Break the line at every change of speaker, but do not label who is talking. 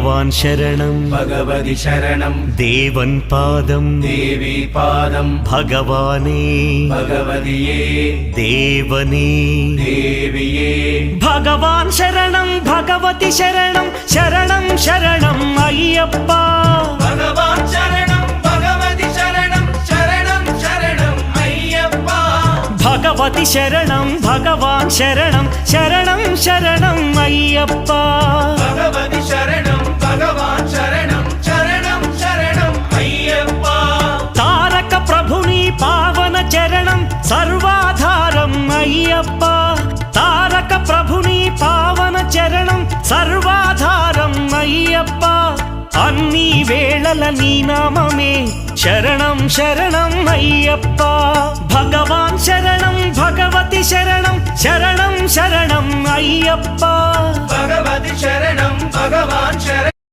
भगवान् शरणं
भगवति शरणं
देवन् पादं
देवी पादं
भगवाने
भगवदिये
देवने
देविये
भगवान् शरणं भगवति शरणं शरणं शरणं अय्यप्पा
भगवान् शरणं भगवति शरणं शरणं शरणं अय्यप्पा
भगवति शरणं भगवान् शरणं शरणं शरणं अय्यप्पा
भगवति शरणं भगवान् शरणं शरणं शरणं अय्यप्पा
तारक प्रभुनि पावन चरणं सर्वाधारं अय्यप्पा तारक प्रभुनि पावन चरणं सर्वाधारं अय्यप्पा अन्नी वेळల నీ నామమే శరణం శరణం అయ్యప్ప భగవాన్ శరణం భగవతి శరణం శరణం శరణం అయ్యప్ప
भगवति शरणं भगवान् शरणं